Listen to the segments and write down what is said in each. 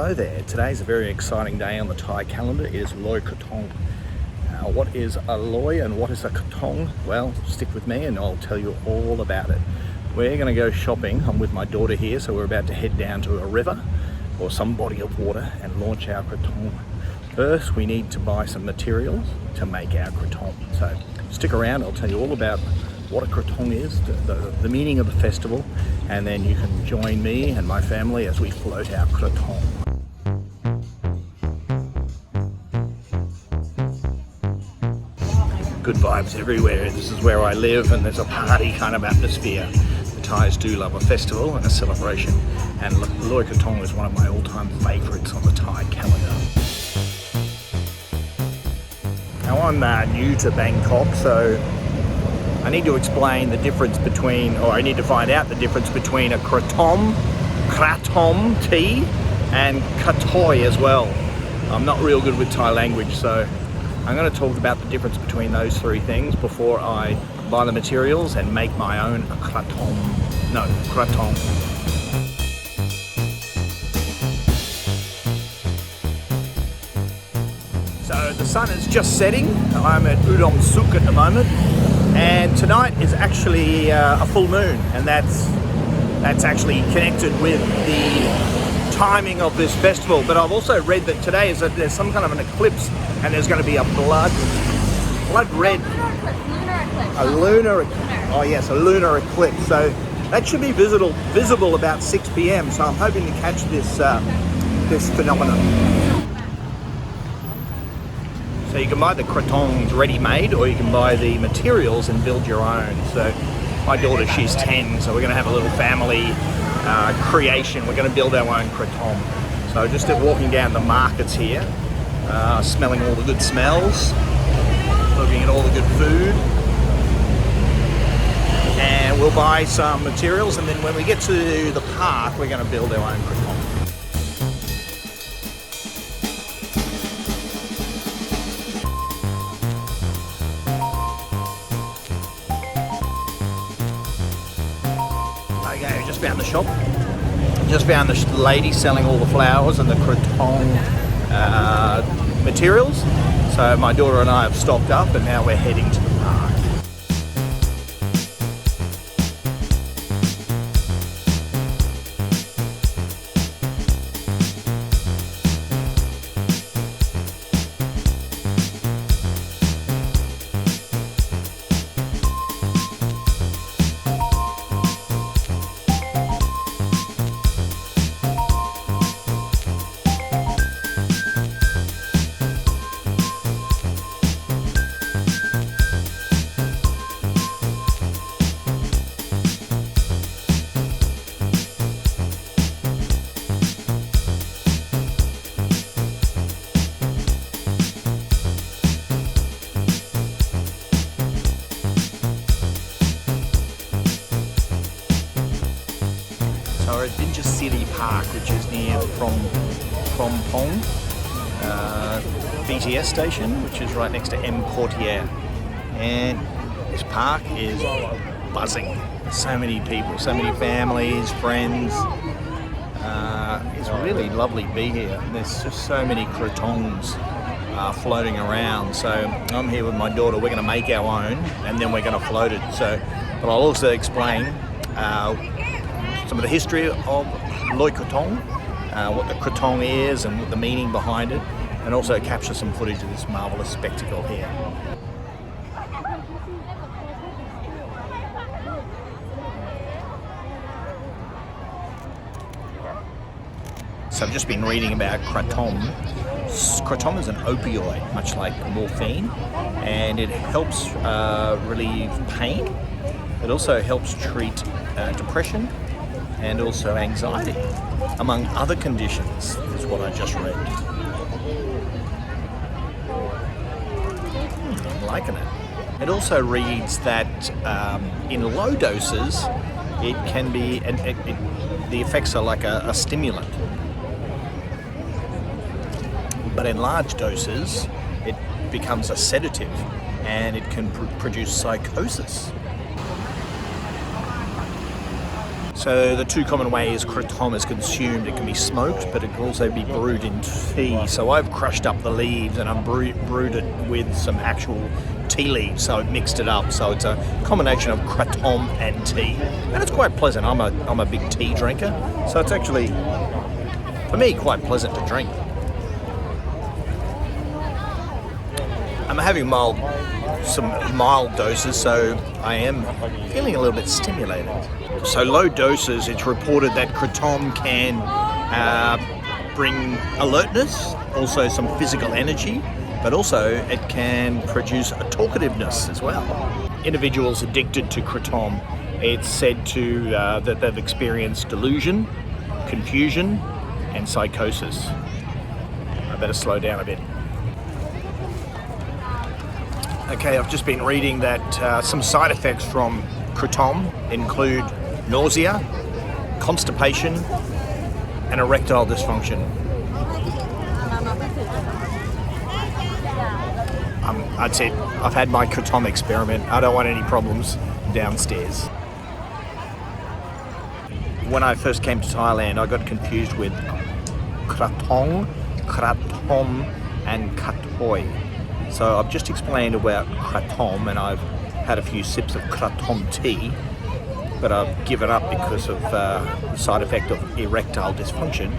Hello there, today's a very exciting day on the Thai calendar. It is Loy Krathong. What is a Loy and what is a Krathong? Well, stick with me and I'll tell you all about it. We're going to go shopping. I'm with my daughter here, so we're about to head down to a river or some body of water and launch our Krathong. First, we need to buy some materials to make our Krathong. So stick around, I'll tell you all about what a Krathong is, the meaning of the festival, and then you can join me and my family as we float our Krathong. Good vibes everywhere. This is where I live and there's a party kind of atmosphere. The Thais do love a festival and a celebration, and Loy Krathong is one of my all-time favourites on the Thai calendar. Now I'm new to Bangkok, so I need to explain the difference between, or I need to find out the difference between a kratom tea and Khatoey as well. I'm not real good with Thai language, so I'm going to talk about the difference between those three things before I buy the materials and make my own kratom. So the sun is just setting. I'm at Udom Suk at the moment. And tonight is actually a full moon, and that's actually connected with the timing of this festival. But I've also read that today there's some kind of an eclipse, and there's going to be a blood red lunar eclipse. So that should be visible about 6 p.m. So I'm hoping to catch this phenomenon. So you can buy the krathongs ready-made, or you can buy the materials and build your own. So my daughter, she's 10, so we're going to have a little family creation. We're going to build our own krathong. So just walking down the markets here, smelling all the good smells, looking at all the good food. And we'll buy some materials, and then when we get to the park, we're going to build our own krathong. Okay, just found the shop. Just found the lady selling all the flowers and the krathong materials. So my daughter and I have stocked up, and now we're heading to the park. So we're at Binja City Park, which is near Phrom Phong BTS station, which is right next to M Quartier. And this park is buzzing. So many people, so many families, friends. It's really lovely to be here. There's just so many krathongs floating around. So I'm here with my daughter. We're going to make our own, and then we're going to float it. So, but I'll also explain some of the history of Loy Krathong, what the Krathong is and what the meaning behind it, and also capture some footage of this marvellous spectacle here. So I've just been reading about kratom. Kratom is an opioid, much like morphine, and it helps relieve pain. It also helps treat depression and also anxiety, among other conditions, is what I just read. I'm liking it. It also reads that in low doses, it can be, the effects are like a stimulant. But in large doses, it becomes a sedative, and it can produce psychosis. So the two common ways kratom is consumed, it can be smoked, but it can also be brewed in tea. So I've crushed up the leaves and I've brewed it with some actual tea leaves, so I've mixed it up. So it's a combination of kratom and tea, and it's quite pleasant. I'm a big tea drinker, so it's actually, for me, quite pleasant to drink. I'm having some mild doses, so I am feeling a little bit stimulated. So low doses, it's reported that kratom can bring alertness, also some physical energy, but also it can produce a talkativeness as well. Individuals addicted to kratom, it's said to that they've experienced delusion, confusion, and psychosis. I better slow down a bit. Okay, I've just been reading that some side effects from kratom include nausea, constipation, and erectile dysfunction. That's it. I've had my kratom experiment. I don't want any problems downstairs. When I first came to Thailand, I got confused with Krathong, Kratom and Khatoey. So I've just explained about kratom, and I've had a few sips of kratom tea, but I've given up because of the side effect of erectile dysfunction.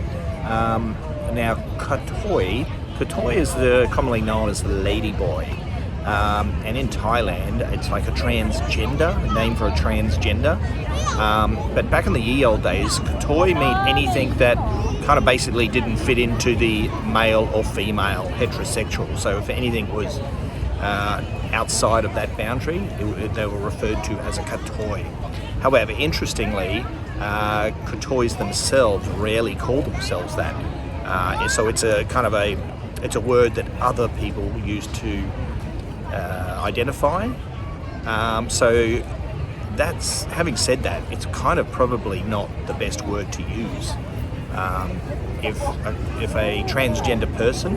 Now Khatoey is commonly known as the ladyboy, and in Thailand it's like a transgender, a name for a transgender. But back in the ye old days, Khatoey meant anything that kind of basically didn't fit into the male or female heterosexual. So if anything was outside of that boundary, they were referred to as a Khatoey. However, interestingly, Khatoeys themselves rarely call themselves that. So it's a word that other people use to identify. So that's, having said that, it's kind of probably not the best word to use. If a transgender person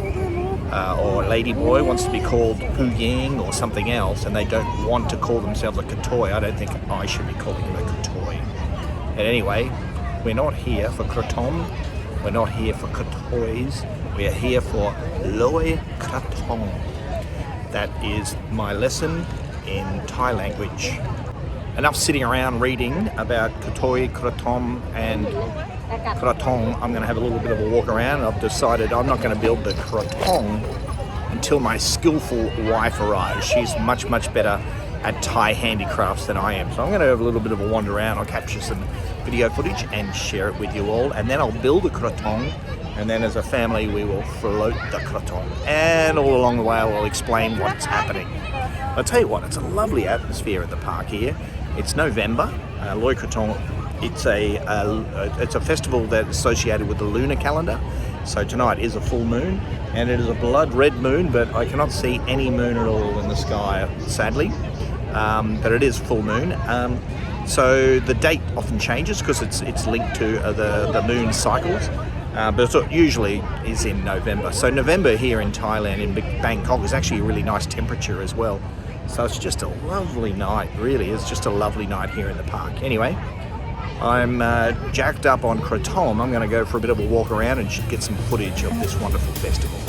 or a ladyboy wants to be called Pu Ying or something else, and they don't want to call themselves a Khatoey, I don't think I should be calling him a Khatoey. But anyway, we're not here for kratom, we're not here for Khatoeys, we are here for Loy Krathong. That is my lesson in Thai language. Enough sitting around reading about Khatoey, Kratom and Krathong. I'm going to have a little bit of a walk around. I've decided I'm not going to build the Krathong until my skillful wife arrives. She's much, much better at Thai handicrafts than I am. So I'm going to have a little bit of a wander around. I'll capture some video footage and share it with you all. And then I'll build a Krathong. And then as a family, we will float the Krathong. And all along the way, I will explain what's happening. I'll tell you what, it's a lovely atmosphere at the park here. It's November. Loy Krathong, it's a festival that's associated with the lunar calendar. So tonight is a full moon, and it is a blood red moon, but I cannot see any moon at all in the sky, sadly. But it is full moon. So the date often changes because it's linked to the moon cycles. But it usually is in November. So November here in Thailand, in Bangkok, is actually a really nice temperature as well. So it's just a lovely night, really. It's just a lovely night here in the park. Anyway, I'm jacked up on Kratom. I'm going to go for a bit of a walk around and get some footage of this wonderful festival.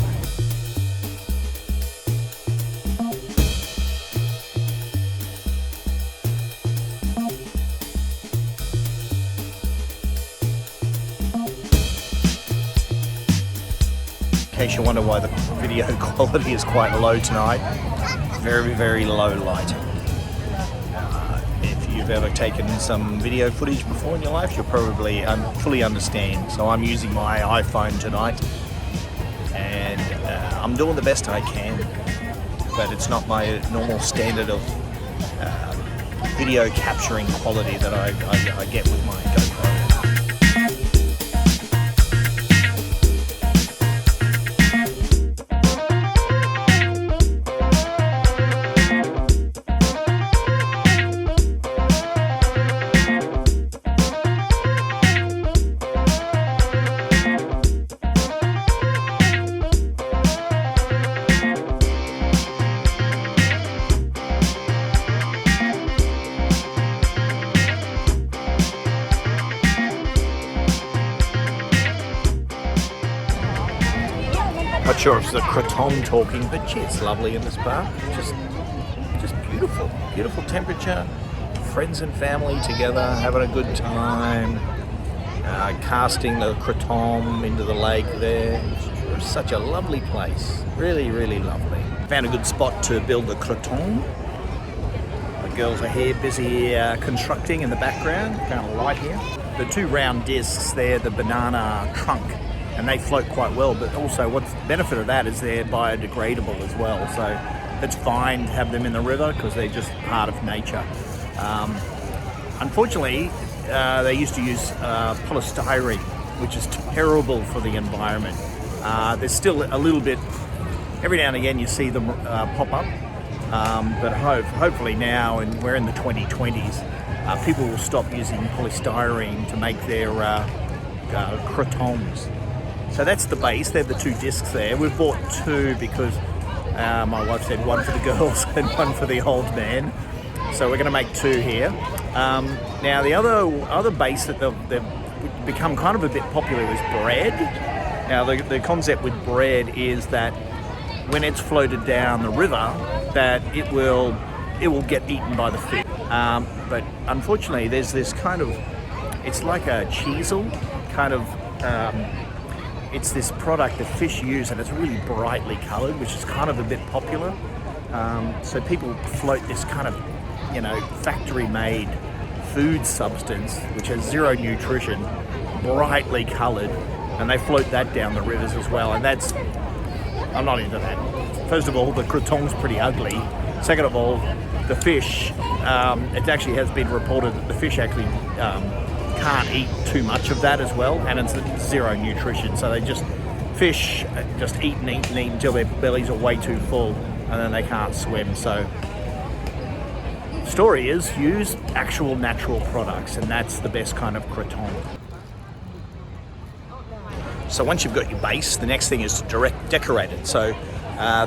In case you wonder why the video quality is quite low tonight, very, very low light. If you've ever taken some video footage before in your life, you'll probably fully understand. So I'm using my iPhone tonight, and I'm doing the best I can, but it's not my normal standard of video capturing quality that I get with my GoPro. Not sure if it's the Kratom talking, but gee, it's lovely in this park. Just beautiful. Beautiful temperature. Friends and family together, having a good time. Casting the Kratom into the lake there. It's such a lovely place. Really, really lovely. Found a good spot to build the Kratom. The girls are here busy constructing in the background. Found a light here. The two round discs there, the banana trunk, and they float quite well, but also what's the benefit of that is they're biodegradable as well. So it's fine to have them in the river because they're just part of nature. Unfortunately, they used to use polystyrene, which is terrible for the environment. There's still a little bit, every now and again you see them pop up, but hopefully now, and we're in the 2020s, people will stop using polystyrene to make their krathongs. So that's the base, they're the two discs there. We've bought two because my wife said one for the girls and one for the old man. So we're going to make two here. Now the other base that they've become kind of a bit popular is bread. Now the concept with bread is that when it's floated down the river, that it will get eaten by the fish. But unfortunately, there's this kind of, it's like a cheesel kind of. It's this product that fish use, and it's really brightly coloured, which is kind of a bit popular. So people float this kind of, factory-made food substance, which has zero nutrition, brightly coloured, and they float that down the rivers as well. And I'm not into that. First of all, the krathong's pretty ugly. Second of all, the fish, it actually has been reported that the fish actually can't eat too much of that as well, and it's zero nutrition. So fish just eat and eat and eat until their bellies are way too full, and then they can't swim. So story is use actual natural products, and that's the best kind of kratom. So once you've got your base, the next thing is to decorate it. So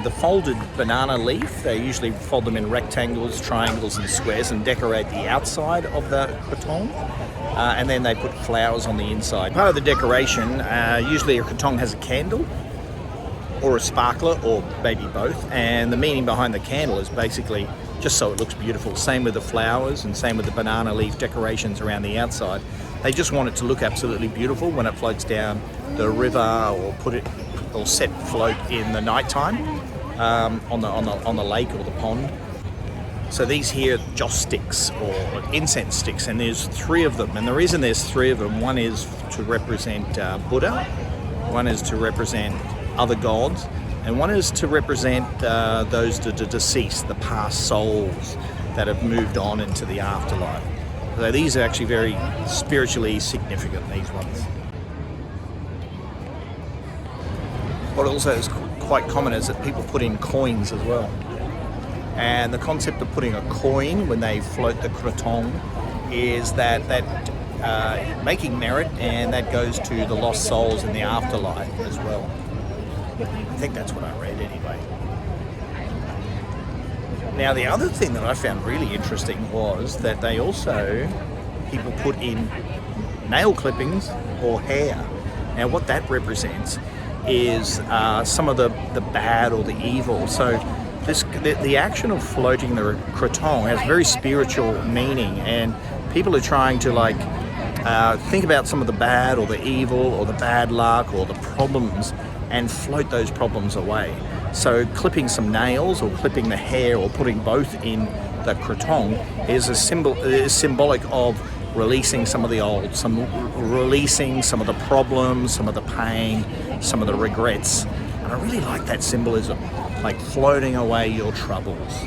the folded banana leaf, they usually fold them in rectangles, triangles and squares and decorate the outside of the kratom. And then they put flowers on the inside. Part of the decoration, usually a kratom has a candle or a sparkler or maybe both, and the meaning behind the candle is basically just so it looks beautiful. Same with the flowers and same with the banana leaf decorations around the outside. They just want it to look absolutely beautiful when it floats down the river or set float in the nighttime on the lake or the pond. So these here are joss sticks or incense sticks, and there's three of them. And the reason there's three of them, one is to represent Buddha, one is to represent other gods, and one is to represent those that are deceased, the past souls that have moved on into the afterlife. So these are actually very spiritually significant, these ones. What also is quite common is that people put in coins as well. And the concept of putting a coin when they float the kratom is that making merit, and that goes to the lost souls in the afterlife as well. I think that's what I read anyway. Now the other thing that I found really interesting was that people put in nail clippings or hair. Now what that represents is some of the bad or the evil. So the action of floating the kratom has very spiritual meaning, and people are trying to think about some of the bad or the evil or the bad luck or the problems and float those problems away. So clipping some nails or clipping the hair or putting both in the kratom is symbolic of releasing some of the old, releasing some of the problems, some of the pain, some of the regrets. And I really like that symbolism, like floating away your troubles.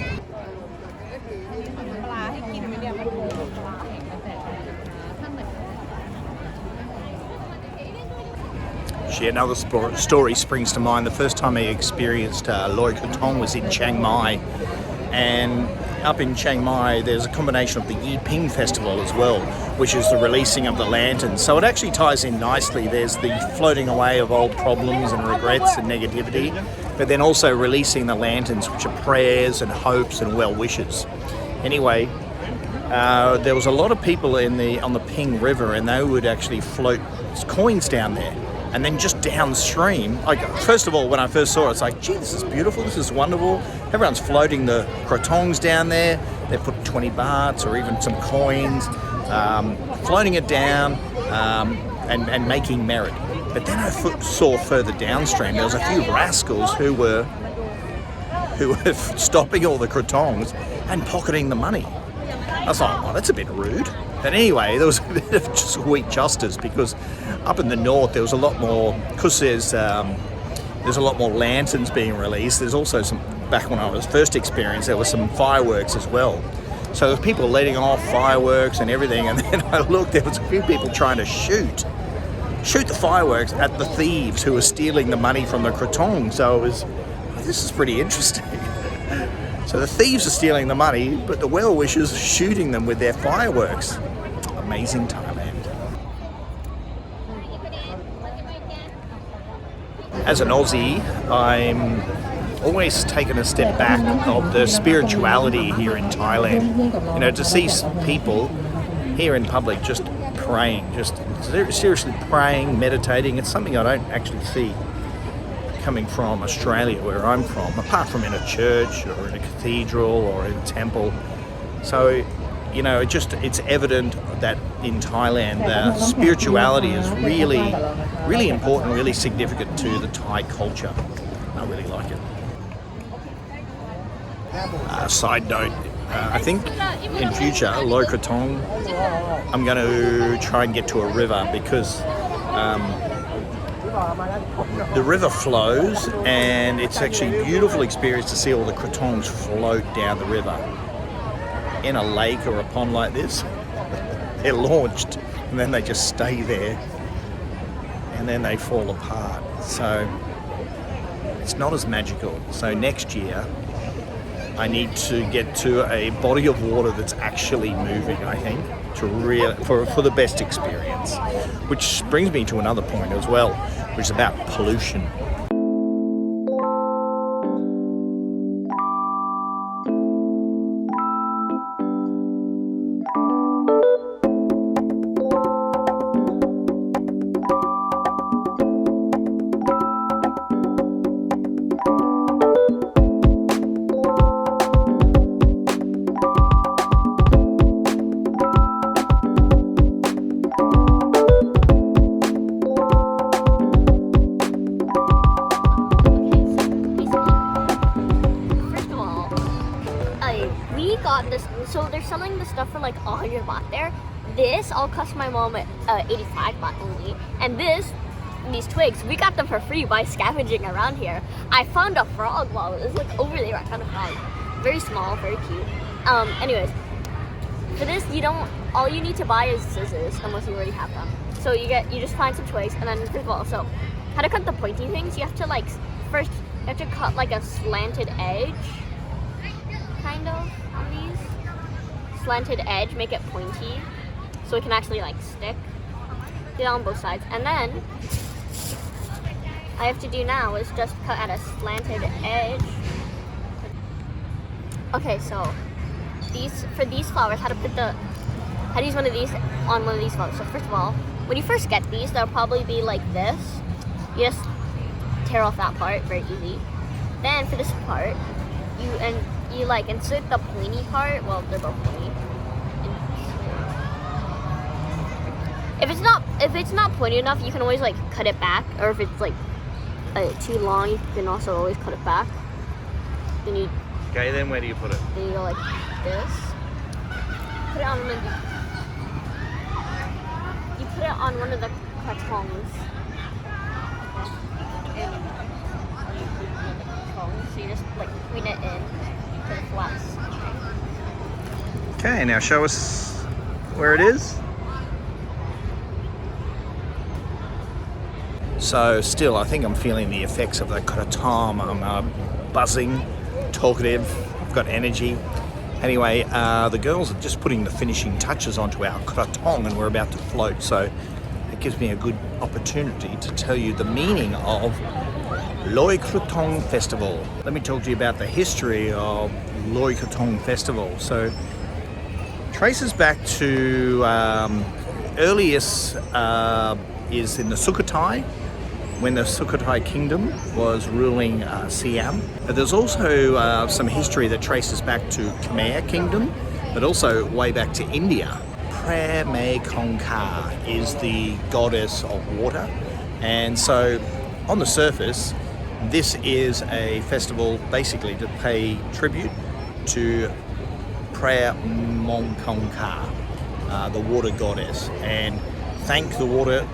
Another story springs to mind. The first time I experienced Loy Krathong was in Chiang Mai, and up in Chiang Mai there's a combination of the Yiping festival as well, which is the releasing of the lanterns. So it actually ties in nicely. There's the floating away of old problems and regrets and negativity, but then also releasing the lanterns, which are prayers and hopes and well wishes. Anyway, there was a lot of people on the Ping River, and they would actually float coins down there. And then just downstream, like, first of all, when I first saw it, it's like, gee, this is beautiful, this is wonderful. Everyone's floating the krathongs down there. They put 20 bahts or even some coins, floating it down and making merit. But then I saw further downstream, there was a few rascals who were stopping all the krathongs and pocketing the money. I was like, oh, that's a bit rude. But anyway, there was a bit of sweet justice, because up in the north there was a lot more, because there's a lot more lanterns being released. There's also some, back when I was first experienced, there was some fireworks as well. So there were people letting off fireworks and everything, and then I looked, there was a few people trying to shoot the fireworks at the thieves who were stealing the money from the krathong. So it was, this is pretty interesting. So the thieves are stealing the money, but the well-wishers are shooting them with their fireworks. Amazing Thailand. As an Aussie, I'm always taken a step back of the spirituality here in Thailand. You know, to see people here in public just praying, just seriously praying, meditating, it's something I don't actually see coming from Australia, where I'm from, apart from in a church or in a cathedral or in a temple. So, you know, it's evident that in Thailand, the spirituality is really, really important, really significant to the Thai culture. I really like it. Side note, I think in future, Loy Krathong, I'm going to try and get to a river, because the river flows, and it's actually a beautiful experience to see all the krathongs float down the river. In a lake or a pond like this, they're launched and then they just stay there and then they fall apart. So it's not as magical. So next year I need to get to a body of water that's actually moving, I think, for the best experience. Which brings me to another point as well, which is about pollution. So they're selling the stuff for like 100 baht there. This all cost my mom 85 baht only. And these twigs, we got them for free by scavenging around here. I found a frog while it was like over there. I found a frog, very small, very cute. Anyways, for this all you need to buy is scissors unless you already have them. So you just find some twigs, and then first of all, so how to cut the pointy things? You have to first cut like a slanted edge, kind of, on these. Slanted edge, make it pointy so it can actually stick. Do that on both sides, and then I have to do now is just cut at a slanted edge. Okay, so for these flowers, how to use one of these on one of these flowers. So first of all, when you first get these, they'll probably be like this. You just tear off that part, very easy. Then for this part, you insert the pointy part. Well, they're both pointy. If it's not pointy enough, you can always cut it back, or if it's too long, you can also always cut it back. Then Okay, then where do you put it? Then you go like this. Put it on one of the krathongs. So you just queen it in to the flats. Okay, now show us where it is. So still, I think I'm feeling the effects of the kratom. I'm buzzing, talkative, I've got energy. Anyway, the girls are just putting the finishing touches onto our krathong, and we're about to float. So it gives me a good opportunity to tell you the meaning of Loy Krathong Festival. Let me talk to you about the history of Loy Krathong Festival. So traces back to earliest is in the Sukhothai, when the Sukhothai kingdom was ruling Siam. But there's also some history that traces back to Khmer kingdom, but also way back to India. Pramekhongka is the goddess of water, and so on the surface this is a festival basically to pay tribute to Pramekhongka, the water goddess, and thank the water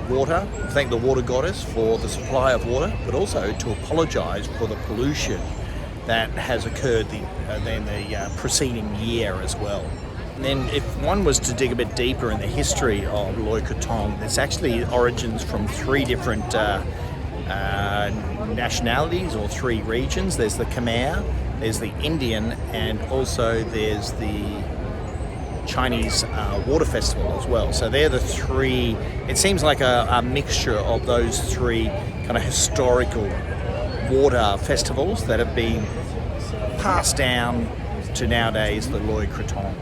goddess for the supply of water, but also to apologise for the pollution that has occurred in the preceding year as well. And then if one was to dig a bit deeper in the history of Loy Krathong, there's actually origins from three different nationalities or three regions. There's the Khmer, there's the Indian, and also there's the Chinese water festival as well. So they're the three, it seems like a mixture of those three kind of historical water festivals that have been passed down to nowadays the Loy Krathong.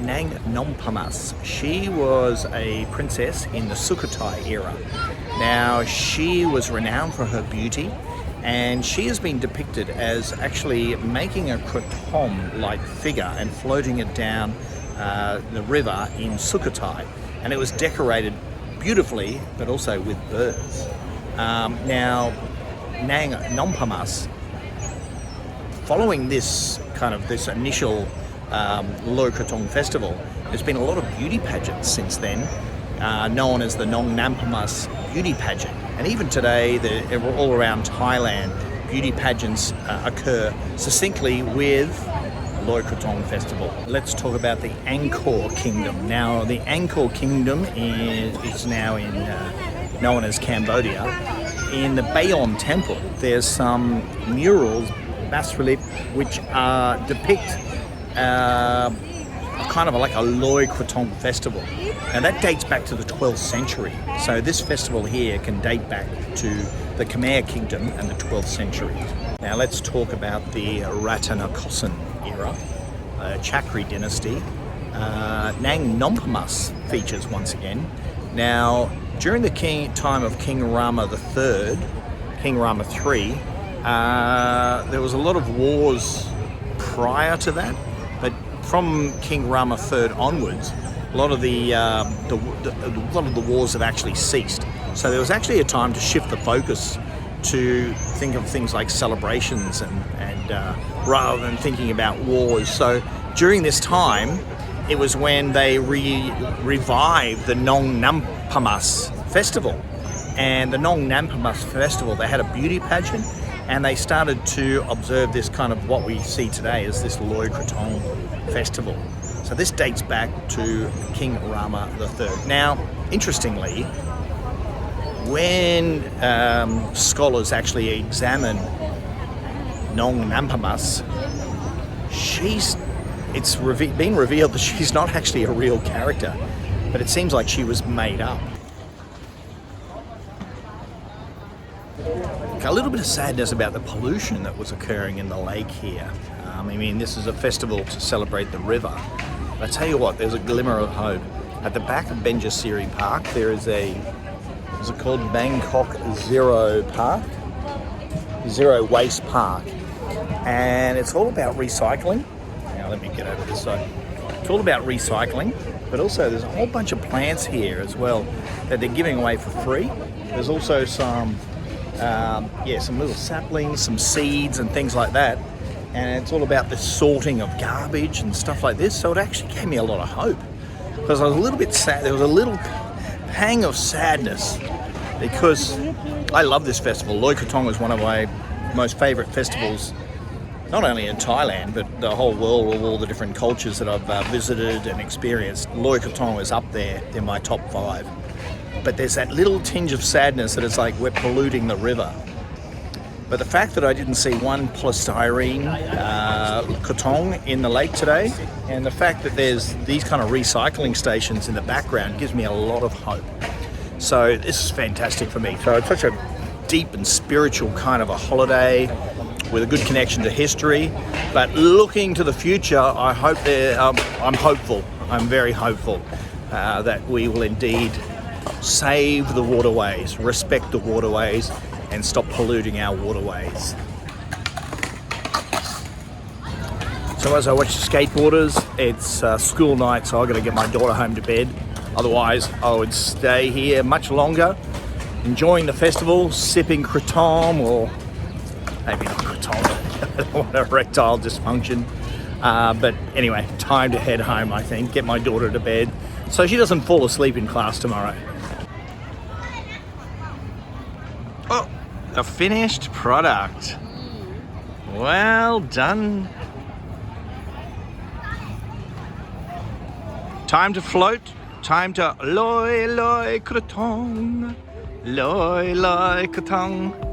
Nang Nompamas, she was a princess in the Sukhothai era. Now, she was renowned for her beauty, and she has been depicted as actually making a kratom-like figure and floating it down the river in Sukhothai. And it was decorated beautifully, but also with birds. Now, Nang Nompamas, following this initial Loy Krathong festival, there's been a lot of beauty pageants since then, known as the Nong Nampamas beauty pageant. And even today, all around Thailand, beauty pageants occur succinctly with Loy Krathong festival. Let's talk about the Angkor Kingdom. Now, the Angkor Kingdom is now known as Cambodia. In the Bayon Temple, there's some murals, bas relief, which depict kind of like a Loy Krathong festival. And that dates back to the 12th century. So this festival here can date back to the Khmer Kingdom and the 12th century. Now let's talk about the Rattanakosin era, Chakri dynasty. Nang Nompamas features once again. Now, during the time of King Rama III, King Rama III, there was a lot of wars prior to that, but from King Rama III onwards, a lot of the wars have actually ceased. So there was actually a time to shift the focus to think of things like celebrations and rather than thinking about wars. So during this time, it was when they revived the Nong Nampamas festival. And the Nong Nampamas festival, they had a beauty pageant, and they started to observe this kind of what we see today as this Loy Krathong festival. So this dates back to King Rama III. Now, interestingly, when scholars actually examine Nong Nampamas, it's been revealed that she's not actually a real character, but it seems like she was made up. A little bit of sadness about the pollution that was occurring in the lake here. I mean, this is a festival to celebrate the river. But I tell you what, there's a glimmer of hope. At the back of Benjasiri Park, there is is it called Bangkok Zero Park? Zero Waste Park. And it's all about recycling. Now let me get over this side. It's all about recycling, but also there's a whole bunch of plants here as well that they're giving away for free. There's also some little saplings, some seeds and things like that. And it's all about the sorting of garbage and stuff like this. So it actually gave me a lot of hope, because I was a little bit sad. There was a little pang of sadness because I love this festival. Loy Krathong is one of my most favourite festivals, not only in Thailand, but the whole world, of all the different cultures that I've visited and experienced. Loy Krathong is up there in my top 5. But there's that little tinge of sadness that it's like we're polluting the river. But the fact that I didn't see one polystyrene krathong in the lake today, and the fact that there's these kind of recycling stations in the background gives me a lot of hope. So this is fantastic for me. So it's such a deep and spiritual kind of a holiday. with a good connection to history. But looking to the future, I hope I'm hopeful. I'm very hopeful that we will indeed save the waterways, respect the waterways, and stop polluting our waterways. So as I watch the skateboarders, it's school night, so I've got to get my daughter home to bed. Otherwise, I would stay here much longer, enjoying the festival, sipping kratom, or maybe not kratom, I don't want erectile dysfunction. But anyway, time to head home, I think, get my daughter to bed so she doesn't fall asleep in class tomorrow. Oh, a finished product. Well done. Time to float, time to Loy Krathong, Loy Krathong.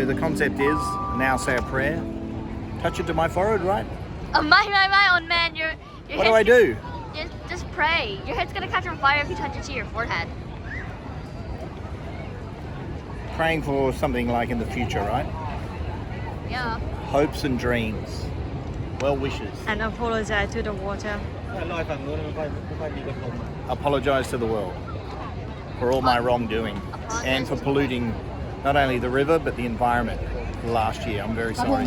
The concept is, now say a prayer, touch it to my forehead, right? Oh my old man, your What do I do? Just pray. Your head's gonna catch on fire if you touch it to your forehead. Praying for something like in the future, right? Yeah. Hopes and dreams. Well wishes. And apologize to the water. Apologize to the world for all my wrongdoing and for polluting not only the river but the environment last year. I'm very sorry.